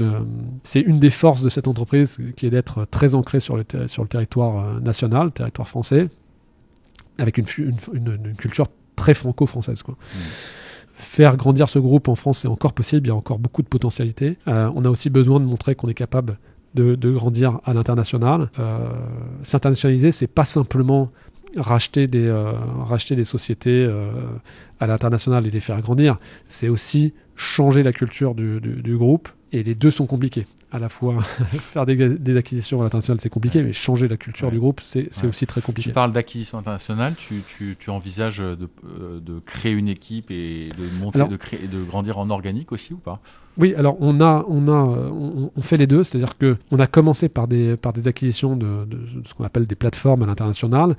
S2: c'est une des forces de cette entreprise qui est d'être très ancrée sur le territoire national, le territoire français, avec une culture très franco-française, quoi. Faire grandir ce groupe en France, c'est encore possible, il y a encore beaucoup de potentialités. On a aussi besoin de montrer qu'on est capable de grandir à l'international. S'internationaliser, c'est pas simplement racheter des sociétés à l'international et les faire grandir, c'est aussi changer la culture du groupe, et les deux sont compliqués. À la fois, faire des acquisitions à l'international, c'est compliqué, mais changer la culture du groupe, c'est aussi très compliqué.
S1: Tu parles d'acquisition internationale, tu envisages de créer une équipe et de monter, de grandir en organique aussi, ou pas ?
S2: Oui, alors on fait les deux, c'est-à-dire qu'on a commencé par des acquisitions de ce qu'on appelle des plateformes à l'international,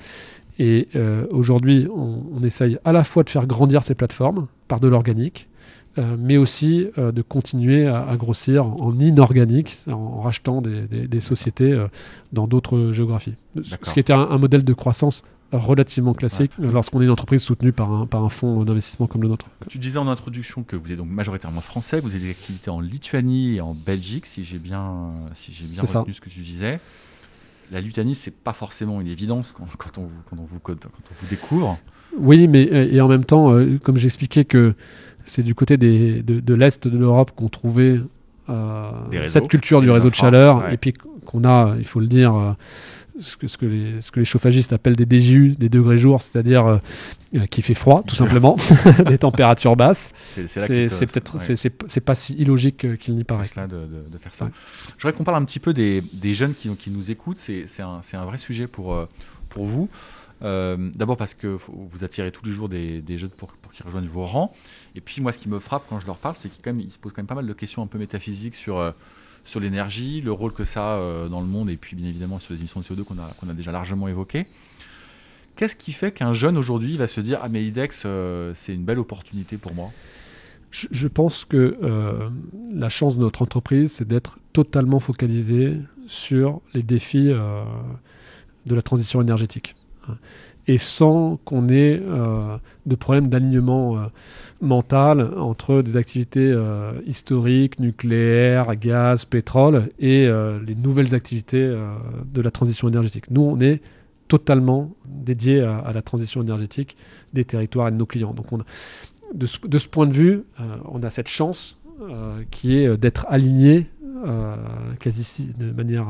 S2: et aujourd'hui, on essaye à la fois de faire grandir ces plateformes par de l'organique, mais aussi de continuer à grossir en inorganique, en rachetant des sociétés dans d'autres géographies. Ce qui était un modèle de croissance relativement classique lorsqu'on est une entreprise soutenue par un fonds d'investissement comme le nôtre.
S1: Tu disais en introduction que vous êtes donc majoritairement français, que vous avez des activités en Lituanie et en Belgique, si j'ai bien retenu ce que tu disais. La Lituanie, c'est pas forcément une évidence quand on vous découvre.
S2: Oui, mais et en même temps, comme j'expliquais que c'est du côté de l'Est de l'Europe qu'on trouvait cette culture du réseau de chaleur, et puis qu'on a, il faut le dire, ce que les chauffagistes appellent des DGU, des degrés jour, c'est-à-dire qui fait froid, tout simplement, des températures basses. C'est pas si illogique qu'il n'y paraît.
S1: De faire ça. Je voudrais qu'on parle un petit peu des jeunes qui nous écoutent. C'est un vrai sujet pour vous. D'abord parce que vous attirez tous les jours des jeunes pour qu'ils rejoignent vos rangs. Et puis moi, ce qui me frappe quand je leur parle, c'est qu'ils se posent quand même pas mal de questions un peu métaphysiques sur l'énergie, le rôle que ça a dans le monde, et puis bien évidemment sur les émissions de CO2 qu'on a déjà largement évoquées. Qu'est-ce qui fait qu'un jeune aujourd'hui va se dire « Ah mais IDEX, c'est une belle opportunité pour moi ».
S2: Je pense que la chance de notre entreprise, c'est d'être totalement focalisé sur les défis de la transition énergétique. Et sans qu'on ait de problème d'alignement mental entre des activités historiques, nucléaires, gaz, pétrole, et les nouvelles activités de la transition énergétique. Nous, on est totalement dédié à la transition énergétique des territoires et de nos clients. Donc de ce point de vue, on a cette chance qui est d'être aligné de manière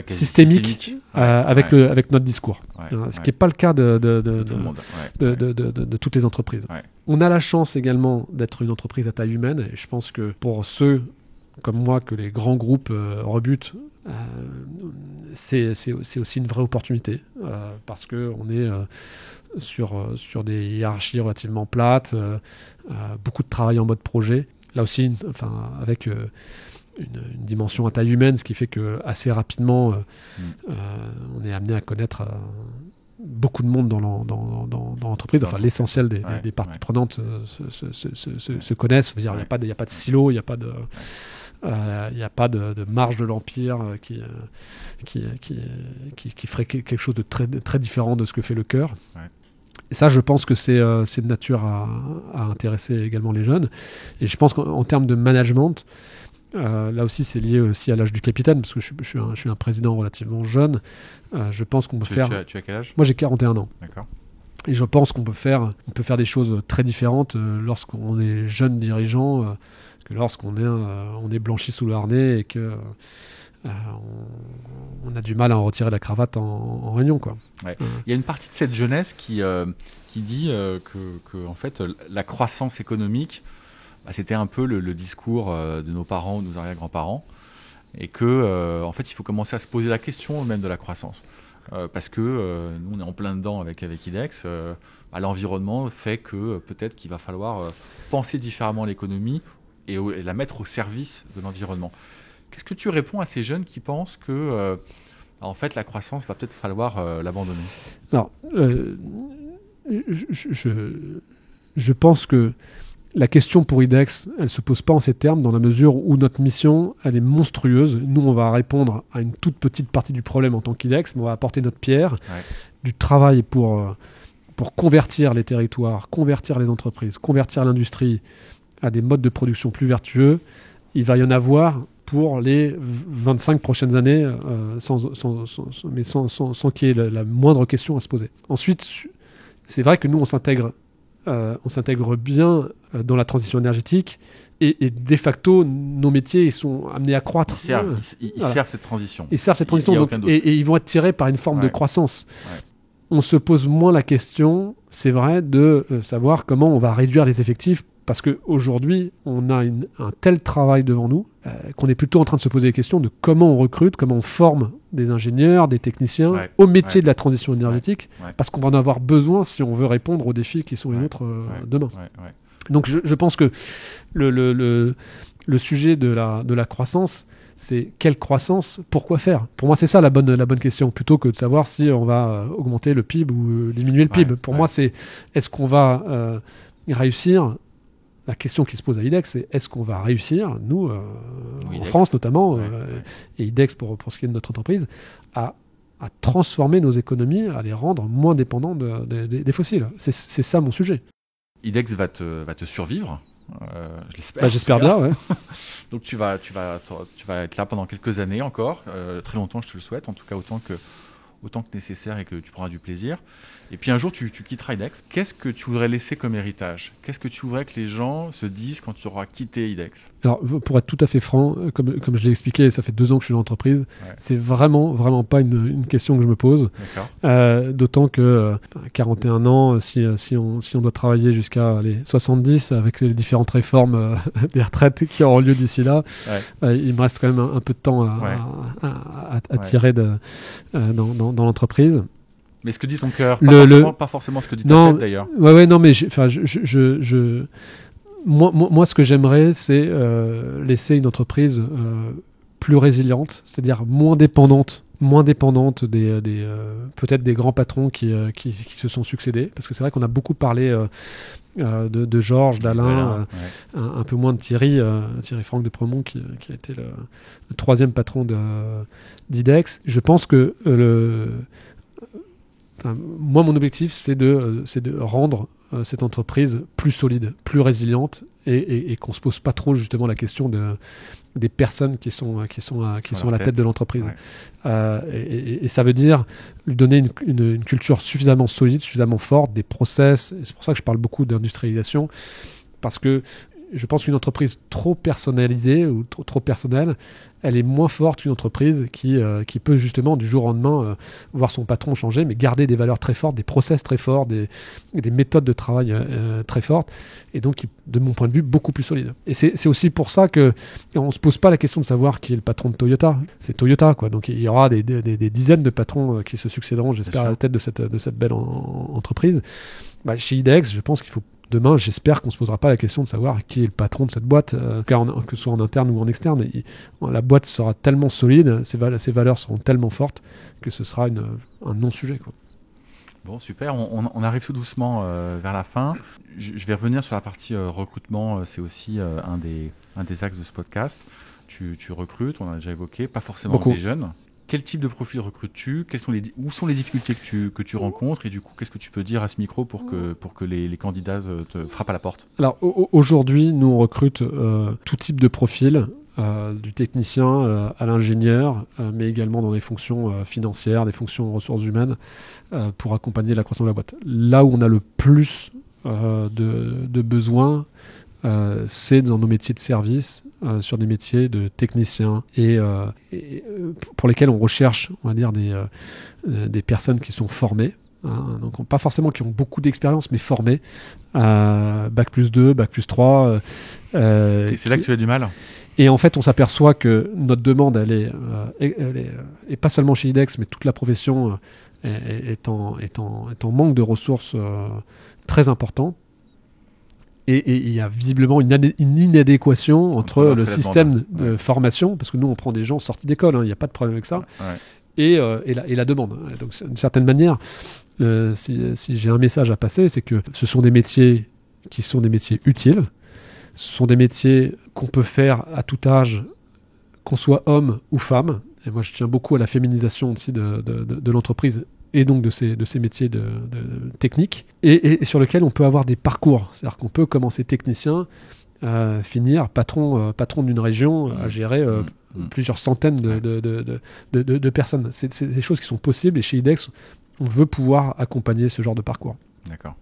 S1: quasi
S2: systémique avec notre discours. Ce qui n'est pas le cas de
S1: tout le monde,
S2: de toutes les entreprises.
S1: Ouais.
S2: On a la chance également d'être une entreprise à taille humaine, et je pense que pour ceux comme moi que les grands groupes rebutent, c'est aussi une vraie opportunité, parce qu'on est sur des hiérarchies relativement plates, beaucoup de travail en mode projet. Là aussi, avec une dimension à taille humaine, ce qui fait que assez rapidement, on est amené à connaître beaucoup de monde dans l'entreprise. Enfin, l'essentiel des parties prenantes se connaissent. Il n'y a pas de silo, il n'y a pas de... Il n'y a pas de marge de l'empire qui ferait quelque chose de très, très différent de ce que fait le cœur. Ouais. Et ça, je pense que c'est de nature à intéresser également les jeunes. Et je pense qu'en termes de management, là aussi, c'est lié aussi à l'âge du capitaine, parce que je suis un président relativement jeune. Je pense qu'on peut faire...
S1: Tu as quel âge ?
S2: Moi, j'ai 41 ans.
S1: D'accord.
S2: Et je pense qu'on peut faire des choses très différentes lorsqu'on est jeune dirigeant, que lorsqu'on est blanchi sous le harnais et que on a du mal à en retirer la cravate en réunion, quoi.
S1: Ouais. Il y a une partie de cette jeunesse qui dit que en fait la croissance économique, c'était un peu le discours de nos parents ou de nos arrière-grands-parents, et que en fait il faut commencer à se poser la question même de la croissance, parce que nous on est en plein dedans avec IDEX. L'environnement fait que peut-être qu'il va falloir penser différemment l'économie et la mettre au service de l'environnement. Qu'est-ce que tu réponds à ces jeunes qui pensent que en fait la croissance va peut-être falloir l'abandonner ?
S2: Alors, je pense que la question pour IDEX, elle ne se pose pas en ces termes, dans la mesure où notre mission, elle est monstrueuse. Nous, on va répondre à une toute petite partie du problème en tant qu'IDEX, mais on va apporter notre pierre, du travail pour convertir les territoires, convertir les entreprises, convertir l'industrie à des modes de production plus vertueux. Il va y en avoir pour les 25 prochaines années, sans qu'il y ait la moindre question à se poser. Ensuite, c'est vrai que nous, on s'intègre bien dans la transition énergétique, et de facto, nos métiers ils sont amenés à croître.
S1: Ils servent cette transition.
S2: Ils servent cette transition, et ils vont être tirés par une forme de croissance. Ouais. On se pose moins la question, c'est vrai, de savoir comment on va réduire les effectifs, parce qu'aujourd'hui, on a un tel travail devant nous qu'on est plutôt en train de se poser les questions de comment on recrute, comment on forme des ingénieurs, des techniciens au métier de la transition énergétique, parce qu'on va en avoir besoin si on veut répondre aux défis qui sont les nôtres demain. Donc je pense que le sujet de la croissance, c'est quelle croissance, pourquoi faire ? Pour moi, c'est ça la bonne question, plutôt que de savoir si on va augmenter le PIB ou diminuer le PIB. Pour moi, c'est est-ce qu'on va réussir ? La question qui se pose à IDEX, c'est est-ce qu'on va réussir, nous, en France notamment, et IDEX pour ce qui est de notre entreprise, à transformer nos économies, à les rendre moins dépendants des fossiles. C'est ça mon sujet.
S1: IDEX va te survivre, je l'espère.
S2: J'espère bien, ouais.
S1: Donc tu vas être là pendant quelques années encore, très longtemps, je te le souhaite, en tout cas autant que nécessaire, et que tu prendras du plaisir. Et puis un jour, tu quitteras IDEX. Qu'est-ce que tu voudrais laisser comme héritage ? Qu'est-ce que tu voudrais que les gens se disent quand tu auras quitté IDEX ?
S2: Alors, pour être tout à fait franc, comme je l'ai expliqué, ça fait 2 ans que je suis dans l'entreprise. C'est vraiment pas une question que je me pose. D'autant que 41 ans, si on doit travailler jusqu'à les 70 avec les différentes réformes des retraites qui auront lieu d'ici là, il me reste quand même un peu de temps à tirer dans l'entreprise.
S1: Mais ce que dit ton cœur, pas forcément ce que dit ta tête d'ailleurs.
S2: Non, mais moi, ce que j'aimerais, c'est laisser une entreprise plus résiliente, c'est-à-dire moins dépendante peut-être des grands patrons qui se sont succédés. Parce que c'est vrai qu'on a beaucoup parlé de Georges, d'Alain, un peu moins de Thierry Franck de Premont, qui a été le 3e patron d'IDEX. Je pense que moi, mon objectif, c'est de rendre cette entreprise plus solide, plus résiliente, et qu'on se pose pas trop justement la question des personnes qui sont à la tête de l'entreprise. Ouais. Et ça veut dire lui donner une culture suffisamment solide, suffisamment forte, des process. Et c'est pour ça que je parle beaucoup d'industrialisation, parce que je pense qu'une entreprise trop personnalisée ou trop personnelle, elle est moins forte qu'une entreprise qui peut justement du jour au lendemain voir son patron changer, mais garder des valeurs très fortes, des process très forts, des méthodes de travail très fortes, et donc, de mon point de vue, beaucoup plus solide. Et c'est aussi pour ça qu'on ne se pose pas la question de savoir qui est le patron de Toyota. C'est Toyota, quoi. Donc il y aura des dizaines de patrons qui se succéderont, j'espère, à la tête de cette belle entreprise. Chez IDEX, je pense qu'il faut demain, j'espère qu'on ne se posera pas la question de savoir qui est le patron de cette boîte, que ce soit en interne ou en externe. La boîte sera tellement solide, ses valeurs seront tellement fortes que ce sera un non-sujet, quoi.
S1: Bon, super. On arrive tout doucement vers la fin. Je vais revenir sur la partie recrutement. C'est aussi un des axes de ce podcast. Tu recrutes, on a déjà évoqué, pas forcément des jeunes. Quel type de profil recrutes-tu ? Où sont les difficultés que tu rencontres ? Et du coup, qu'est-ce que tu peux dire à ce micro pour que les candidats te frappent à la porte ?
S2: Alors, aujourd'hui, nous, on recrute tout type de profil, du technicien à l'ingénieur, mais également dans des fonctions financières, des fonctions ressources humaines, pour accompagner la croissance de la boîte. Là où on a le plus de besoins, c'est dans nos métiers de service, sur des métiers de techniciens et pour lesquels on recherche, on va dire, des personnes qui sont formées, donc pas forcément qui ont beaucoup d'expérience, mais formées, bac plus 2, bac plus 3.
S1: Et c'est là que tu as du mal.
S2: Et en fait, on s'aperçoit que notre demande, elle est pas seulement chez IDEX, mais toute la profession est en manque de ressources très importantes. Et il y a visiblement une inadéquation entre le système de formation, parce que nous, on prend des gens sortis d'école, il n'y a pas de problème avec ça, et la demande. Donc, d'une certaine manière, si j'ai un message à passer, c'est que ce sont des métiers qui sont des métiers utiles. Ce sont des métiers qu'on peut faire à tout âge, qu'on soit homme ou femme. Et moi, je tiens beaucoup à la féminisation aussi de l'entreprise et donc de ces métiers techniques, et sur lesquels on peut avoir des parcours. C'est-à-dire qu'on peut commencer technicien, finir patron d'une région, à gérer plusieurs centaines de personnes. C'est des choses qui sont possibles, et chez IDEX, on veut pouvoir accompagner ce genre de parcours.
S1: D'accord.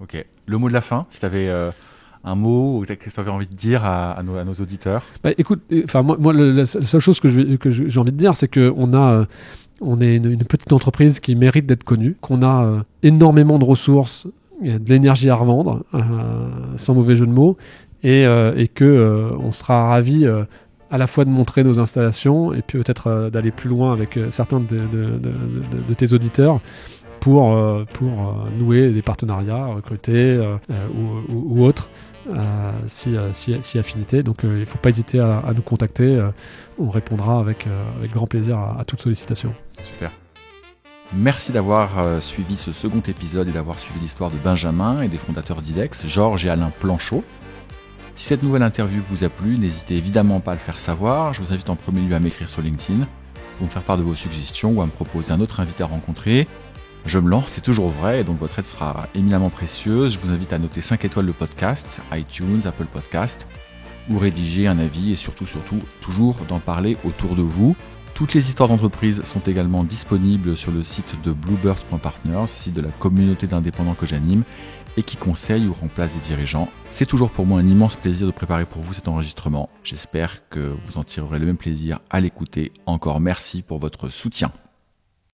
S1: Ok. Le mot de la fin, si tu avais un mot ou qu'est-ce que tu avais envie de dire à nos auditeurs ?
S2: Écoute, moi la seule chose que j'ai envie de dire, c'est qu'on est une petite entreprise qui mérite d'être connue, qu'on a énormément de ressources, il y a de l'énergie à revendre, sans mauvais jeu de mots, et qu'on sera ravis à la fois de montrer nos installations et puis peut-être d'aller plus loin avec certains de tes auditeurs pour nouer des partenariats, recruter ou autres. Si affinité, donc il ne faut pas hésiter à nous contacter, on répondra avec grand plaisir à toute sollicitation.
S1: Super. Merci d'avoir suivi ce second épisode et d'avoir suivi l'histoire de Benjamin et des fondateurs d'IDEX, Georges et Alain Planchot. Si cette nouvelle interview vous a plu, n'hésitez évidemment pas à le faire savoir. Je vous invite en premier lieu à m'écrire sur LinkedIn pour me faire part de vos suggestions ou à me proposer un autre invité à rencontrer. Je me lance, c'est toujours vrai, et donc votre aide sera éminemment précieuse. Je vous invite à noter 5 étoiles le podcast, iTunes, Apple Podcast, ou rédiger un avis, et surtout, toujours d'en parler autour de vous. Toutes les histoires d'entreprise sont également disponibles sur le site de bluebirds.partners, site de la communauté d'indépendants que j'anime, et qui conseille ou remplace des dirigeants. C'est toujours pour moi un immense plaisir de préparer pour vous cet enregistrement. J'espère que vous en tirerez le même plaisir à l'écouter. Encore merci pour votre soutien.